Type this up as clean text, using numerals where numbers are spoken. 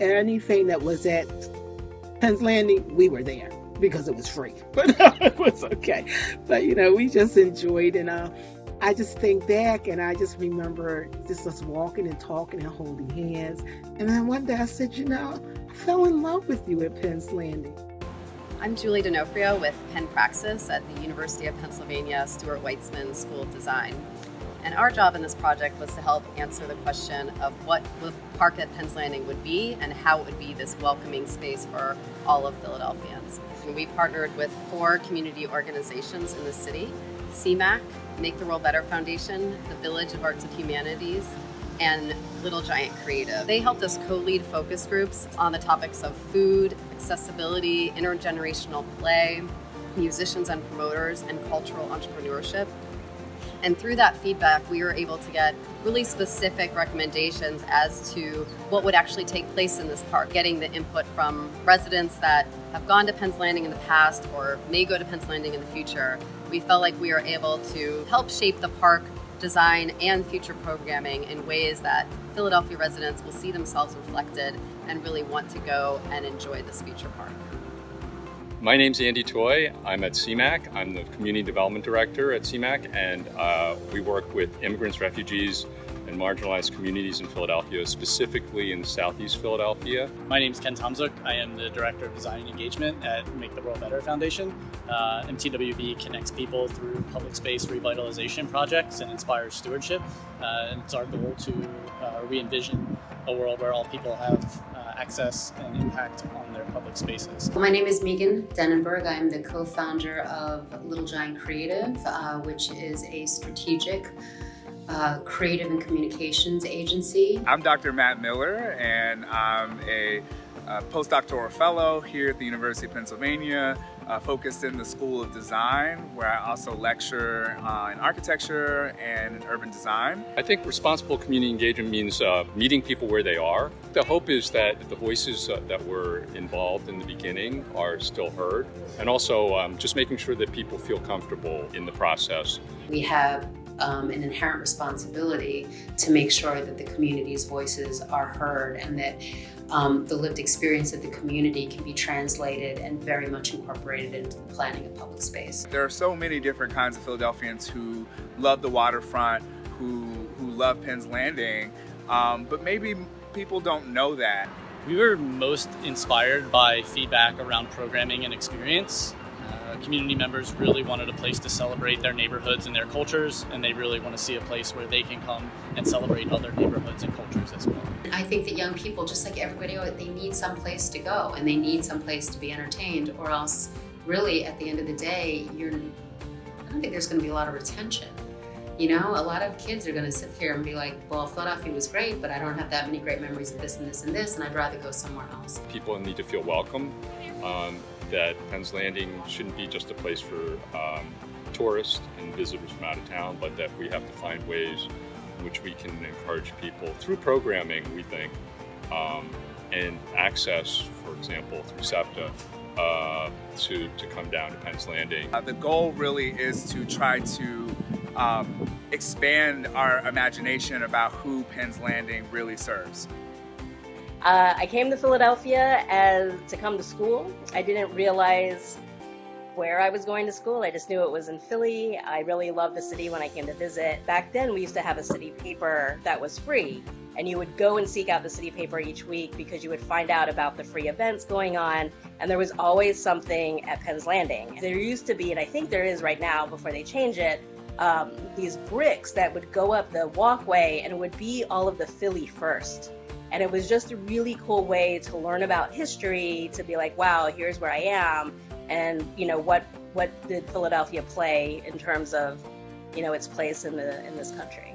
anything that was at Penn's Landing, we were there because it was free, but it was okay. But we just enjoyed, and I just think back and I just remember just us walking and talking and holding hands. And then one day I said, I fell in love with you at Penn's Landing. I'm Julie Donofrio with PennPraxis at the University of Pennsylvania Stuart Weitzman School of Design. And our job in this project was to help answer the question of what the park at Penn's Landing would be and how it would be this welcoming space for all of Philadelphians. And we partnered with 4 community organizations in the city: SEAMAAC, Make the World Better Foundation, the Village of Arts and Humanities, and Little Giant Creative. They helped us co-lead focus groups on the topics of food, accessibility, intergenerational play, musicians and promoters, and cultural entrepreneurship. And through that feedback, we were able to get really specific recommendations as to what would actually take place in this park, getting the input from residents that have gone to Penn's Landing in the past or may go to Penn's Landing in the future. We felt like we were able to help shape the park design and future programming in ways that Philadelphia residents will see themselves reflected and really want to go and enjoy this future park. My name's Andy Toy. I'm at SEAMAAC. I'm the Community Development Director at SEAMAAC, and we work with immigrants, refugees, and marginalized communities in Philadelphia, specifically in Southeast Philadelphia. My name is Tomczuk. I am the Director of Design and Engagement at Make the World Better Foundation. MTWB connects people through public space revitalization projects and inspires stewardship. And it's our goal to re-envision a world where all people have access and impact on their public spaces. My name is Meegan Denenberg. I'm the co-founder of Little Giant Creative, which is a strategic creative and communications agency. I'm Dr. Matt Miller, and I'm a postdoctoral fellow here at the University of Pennsylvania, focused in the School of Design, where I also lecture in architecture and in urban design. I think responsible community engagement means meeting people where they are. The hope is that the voices that were involved in the beginning are still heard, and also just making sure that people feel comfortable in the process. We have an inherent responsibility to make sure that the community's voices are heard and that the lived experience of the community can be translated and very much incorporated into the planning of public space. There are so many different kinds of Philadelphians who love the Waterfront, who love Penn's Landing, but maybe people don't know that. We were most inspired by feedback around programming and experience. Community members really wanted a place to celebrate their neighborhoods and their cultures, and they really want to see a place where they can come and celebrate other neighborhoods and cultures as well. I think that young people, just like everybody else, they need some place to go and they need some place to be entertained, or else really at the end of the day, I don't think there's going to be a lot of retention. A lot of kids are going to sit here and be like, well, Philadelphia was great, but I don't have that many great memories of this and this and this, and I'd rather go somewhere else. People need to feel welcome, that Penn's Landing shouldn't be just a place for tourists and visitors from out of town, but that we have to find ways in which we can encourage people through programming, we think, and access, for example, through SEPTA, to come down to Penn's Landing. The goal really is to try to expand our imagination about who Penn's Landing really serves. I came to Philadelphia to come to school. I didn't realize where I was going to school. I just knew it was in Philly. I really loved the city when I came to visit. Back then, we used to have a city paper that was free, and you would go and seek out the city paper each week because you would find out about the free events going on, and there was always something at Penn's Landing. There used to be, and I think there is right now before they change it, these bricks that would go up the walkway, and it would be all of the Philly first. And it was just a really cool way to learn about history, to be like, wow, here's where I am. And, what did Philadelphia play in terms of, its place in this country.